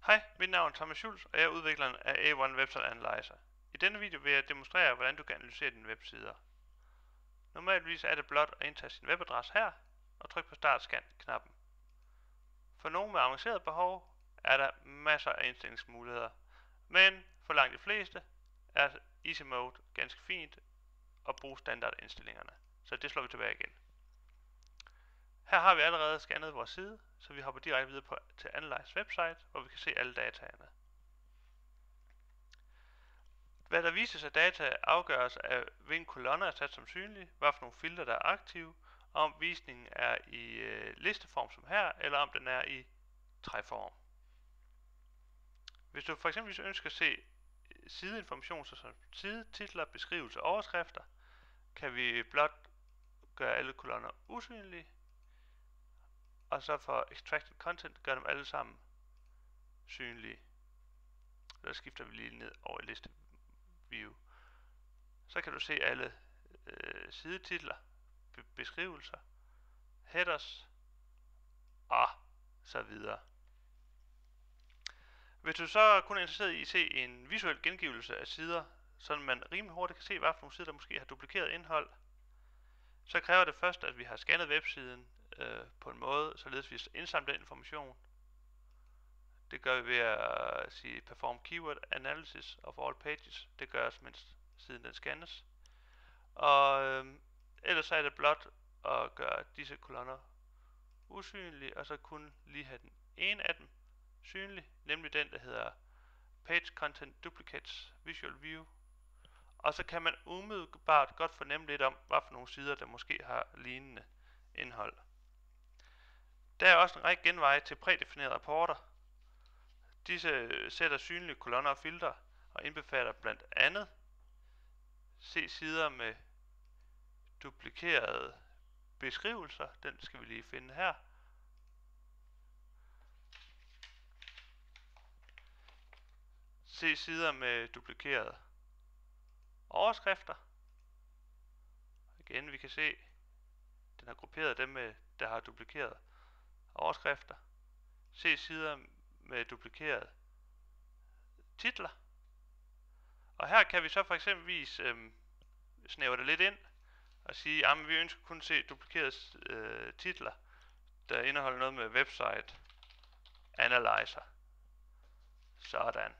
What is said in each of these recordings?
Hej, mit navn er Thomas Schulz, og jeg er udvikleren af A1 Website Analyzer. I denne video vil jeg demonstrere, hvordan du kan analysere dine websider. Normalvis er det blot at indtage sin webadresse her, og trykke på Start-Scan-knappen. For nogle med avanceret behov er der masser af indstillingsmuligheder, men for langt de fleste er Easy Mode ganske fint at bruge standardindstillingerne. Så det slår vi tilbage igen. Her har vi allerede scannet vores side, så vi hopper direkte videre til Analyze Website, hvor vi kan se alle dataene. Hvad der vises af data afgøres af, hvilken kolonne er sat som synlig, hvad for nogle filter der er aktive, og om visningen er i listeform som her, eller om den er i træform. Hvis du for eksempel ønsker at se sideinformation som sidetitler, beskrivelser og overskrifter, kan vi blot gøre alle kolonner usynlige, og så for Extracted Content gør dem alle sammen synlige. Så skifter vi lige ned over i liste view. Så kan du se alle sidetitler, beskrivelser, headers og så videre. Hvis du så kun er interesseret i at se en visuel gengivelse af sider, så man rimelig hurtigt kan se, hvad for nogle sider, der måske har duplikeret indhold, så kræver det først, at vi har scannet websiden på en måde, således vi indsamler den information. Det gør vi ved at sige Perform Keyword Analysis of All Pages. Det gøres, mens siden den scannes. Og ellers er det blot at gøre disse kolonner usynlige, og så kun lige have den ene af dem synlig, nemlig den, der hedder Page Content Duplicates Visual View. Og så kan man umiddelbart godt fornemme lidt om, hvad for nogle sider, der måske har lignende indhold. Der er også en række genveje til prædefinerede rapporter. Disse sætter synlige kolonner og filtre, og indbefatter blandt andet se sider med duplikerede beskrivelser. Den skal vi lige finde her. Se sider med duplikerede overskrifter. Igen, vi kan se, den har grupperet dem, der har duplikeret overskrifter. Se sider med duplikerede titler. Og her kan vi så for eksempelvis snævre det lidt ind og sige, at vi ønsker kun at se duplikerede titler, der indeholder noget med Website Analyzer. Sådan.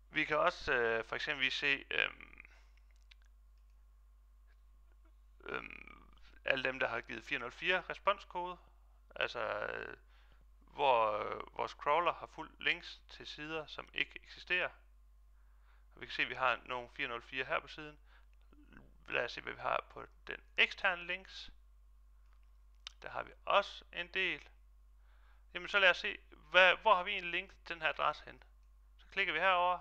Vi kan også for eksempel se alle dem, der har givet 404 responskode, altså hvor vores crawler har fulgt links til sider, som ikke eksisterer. Og vi kan se, at vi har nogle 404 her på siden. Lad os se, hvad vi har på den eksterne links. Der har vi også en del. Jamen så lad os se, hvor har vi en link til den her adresse hen. Så klikker vi herover,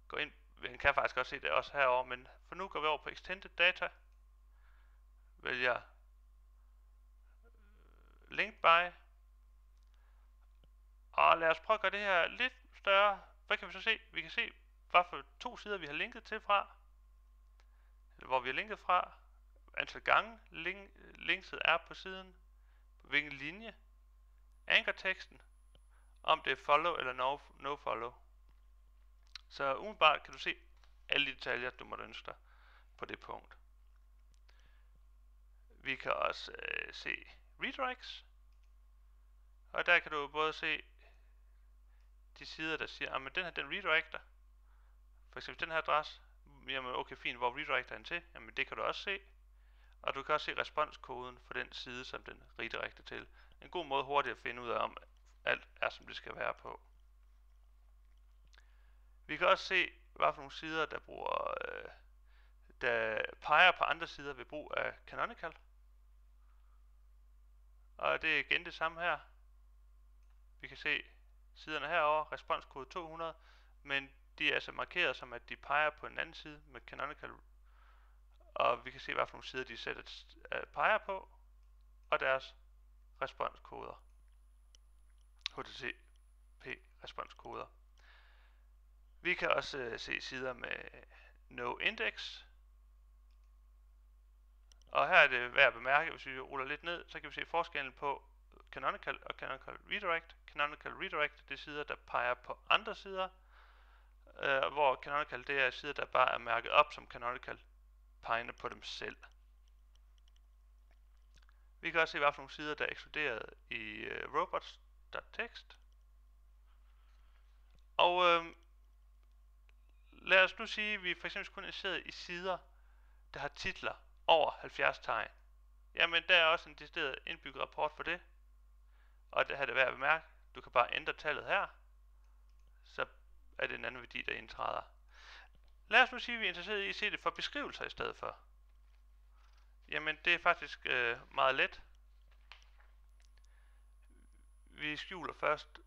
går ind. Vi kan faktisk også se det også herover, men for nu går vi over på Extended Data. Vælger Link By. Og lad os prøve at gøre det her lidt større. Hvad kan vi så se? Vi kan se, hvad for to sider vi har linket til fra. Eller hvor vi har linket fra. Antal gange linkset er på siden. På hvilken linje. Ankerteksten. Om det er follow eller no follow. Så umiddelbart kan du se alle de detaljer, du måtte ønske dig på det punkt. Vi kan også se redirects. Og der kan du både se de sider, der siger, at den her, den redirecter. For eksempel den her adresse. Jamen okay, fint, hvor redirecter den til? Jamen det kan du også se. Og du kan også se responskoden for den side, som den redirecter til. En god måde hurtigt at finde ud af, om alt er, som det skal være på. Vi kan også se, hvad for nogle sider, der peger på andre sider ved brug af Canonical. Og det er igen det samme her. Vi kan se siderne herover, responskode 200, men de er altså markeret som, at de peger på en anden side med Canonical. Og vi kan se, hvad for nogle sider de peger på, og deres responskoder. HTTP responskoder. Vi kan også se sider med no index. Og her er det værd at bemærke, hvis vi ruller lidt ned, så kan vi se forskellen på canonical og canonical redirect. Canonical redirect, det er sider, der peger på andre sider, hvor canonical, det er sider, der bare er mærket op som canonical, pegende på dem selv. Vi kan også se, hvad for nogle sider, der er ekskluderet i robots.txt. Og lad os nu sige, at vi for eksempel kun er interesseret i sider, der har titler over 70 tegn. Jamen, der er også en decideret indbygget rapport for det. Og det her er det værd at bemærke. Du kan bare ændre tallet her. Så er det en anden værdi, der indtræder. Lad os nu sige, at vi er interesseret i at se det for beskrivelser i stedet for. Jamen, det er faktisk meget let. Vi skjuler først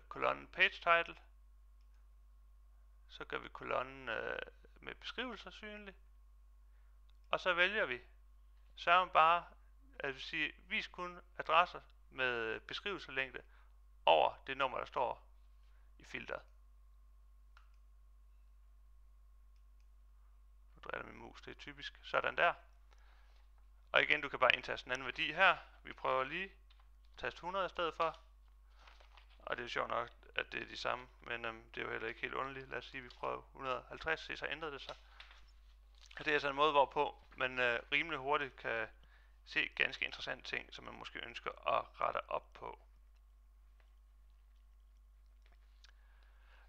kolonnen page title. Så gør vi kolonnen med beskrivelser synlig. Og så vælger vi så bare at sige, vis kun adresser med beskrivelselængde over det nummer, der står i filteret. Nu drejer jeg min mus, det er typisk sådan der. Og igen, du kan bare indtaste en anden værdi her. Vi prøver lige taste 100 i stedet for. Og det er sjovt nok, at det er de samme, men det er jo heller ikke helt underligt. Lad os sige, at vi prøver 150, så ændrer det sig. Og det er altså en måde, hvorpå man rimelig hurtigt kan se ganske interessante ting, som man måske ønsker at rette op på.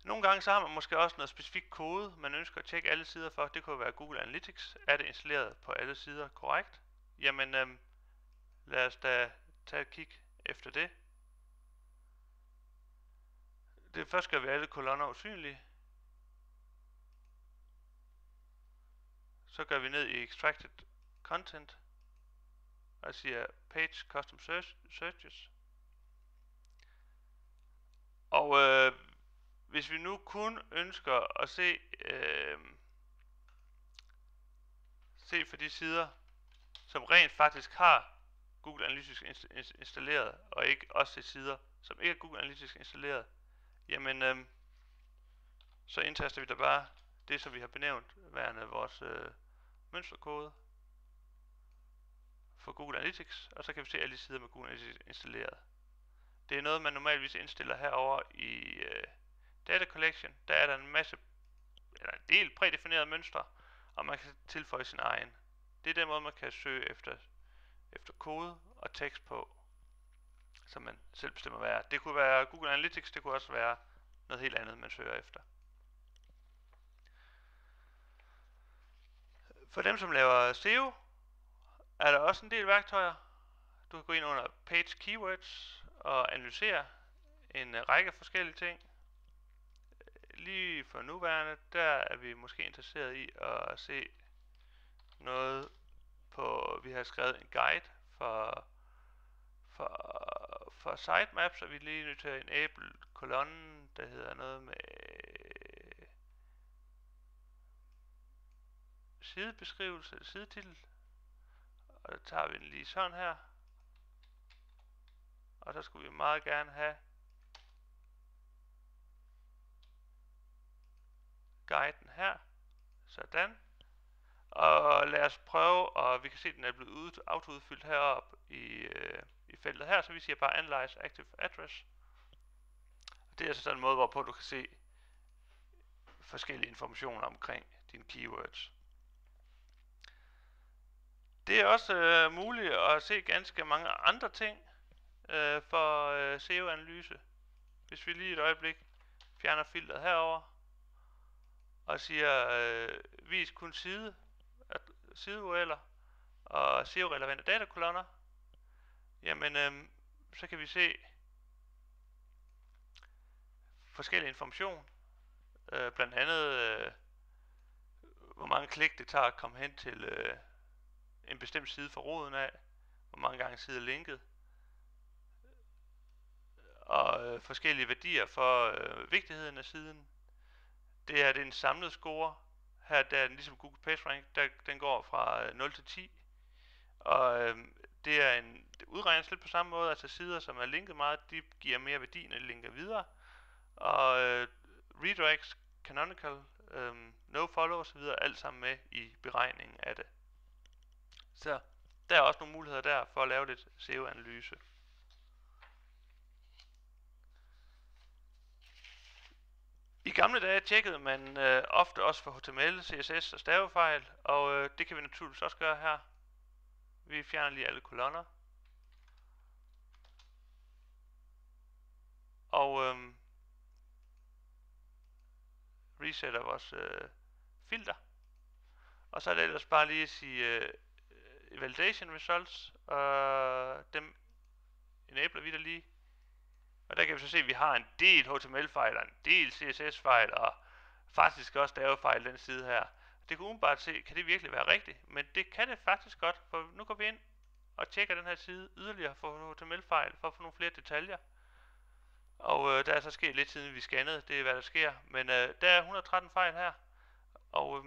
Nogle gange så har man måske også noget specifik kode, man ønsker at tjekke alle sider for. Det kunne være Google Analytics. Er det installeret på alle sider korrekt? Jamen, lad os da tage et kig efter det. Først gør vi alle kolonner usynlige. Så går vi ned i Extracted Content og siger Page Custom Searches. Og hvis vi nu kun ønsker at se for de sider, som rent faktisk har Google Analytics installeret, og ikke også se sider, som ikke er Google Analytics installeret, jamen så indtaster vi da bare det, som vi har benævnt værende vores mønsterkode for Google Analytics, og så kan vi se alle de sider med Google Analytics installeret. Det er noget, man normalvis indstiller herover i Data Collection. Der er der en del prædefinerede mønstre, og man kan tilføje sin egen. Det er den måde, man kan søge efter kode og tekst på, som man selv bestemmer hvad er. Det kunne være Google Analytics, det kunne også være noget helt andet, man søger efter. For dem, som laver SEO, er der også en del værktøjer. Du kan gå ind under Page Keywords og analysere en række forskellige ting. Lige for nuværende, der er vi måske interesseret i at se noget på, vi har skrevet en guide for sitemaps, og vi er lige nødt til at enable kolonnen, der hedder noget med sidebeskrivelse, sidetitel. Og der tager vi den lige sådan her. Og så skulle vi meget gerne have guiden her. Sådan. Og lad os prøve, og vi kan se, at den er blevet autoudfyldt heroppe i feltet her, så vi siger bare Analyze Active Address. Det er altså sådan en måde, hvorpå du kan se forskellige informationer omkring dine keywords. Det er også muligt at se ganske mange andre ting for SEO-analyse. Hvis vi lige et øjeblik fjerner filteret herover og siger vis kun side-URL'er og SEO-relevante datakolonner, jamen så kan vi se forskellige information, blandt andet hvor mange klik det tager at komme hen til en bestemt side fra roden af, hvor mange gange side er linket, og forskellige værdier for vigtigheden af siden. Det er en samlet score. Her der er den ligesom Google PageRank, den går fra 0 til 10. Og det udregnes lidt på samme måde, altså sider, som er linket meget, de giver mere værdi, når de linker videre. Og redirects, canonical, nofollow osv., alt sammen med i beregningen af det. Så der er også nogle muligheder der for at lave lidt SEO-analyse. I gamle dage tjekkede man ofte også for HTML, CSS og stavefejl, og det kan vi naturligvis også gøre her. Vi fjerner lige alle kolonner. Og resetter vores filter. Og så er det ellers bare lige at sige validation results, og dem enabler vi der lige. Og der kan vi så se, at vi har en del HTML-fejl og en del CSS-fejl og faktisk også stavefejl den side her. Det kan umiddelbart se, kan det virkelig være rigtigt? Men det kan det faktisk godt, for nu går vi ind og tjekker den her side yderligere for HTML-fejl, for at få nogle flere detaljer. Og der er så sket lidt siden vi scannede, det er hvad der sker. Men der er 113 fejl her, og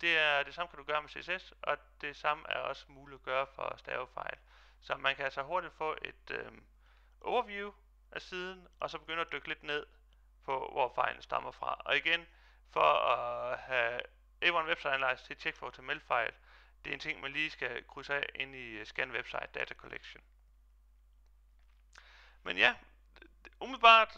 det samme kan du gøre med CSS, og det samme er også muligt at gøre for stavefejl. Så man kan altså hurtigt få et overview af siden, og så begynde at dykke lidt ned på, hvor fejlen stammer fra. Og igen, for at have A1 Website Analyzer til at tjekke for HTML-fejl, det er en ting, man lige skal krydse af ind i Scan Website Data Collection. Men ja, umiddelbart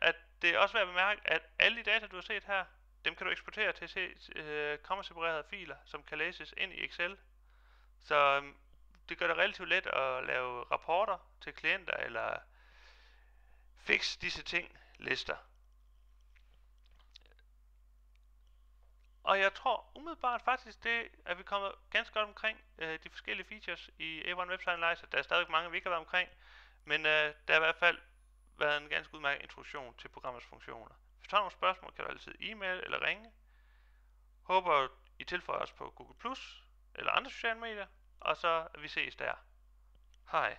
at det er også værd at bemærke, at alle de data, du har set her, dem kan du eksportere til komma-separerede filer, som kan læses ind i Excel. Så det gør det relativt let at lave rapporter til klienter, eller fix disse ting lister. Og jeg tror umiddelbart faktisk, det er vi kommet ganske godt omkring de forskellige features i A1 Website Analyzer. Der er stadig mange, vi ikke har været omkring, men der er i hvert fald været en ganske udmærket introduktion til programmets funktioner. Hvis du har nogle spørgsmål, kan du altid e-mail eller ringe. Håber I tilføjer os på Google Plus eller andre sociale medier, og så vi ses der. Hej.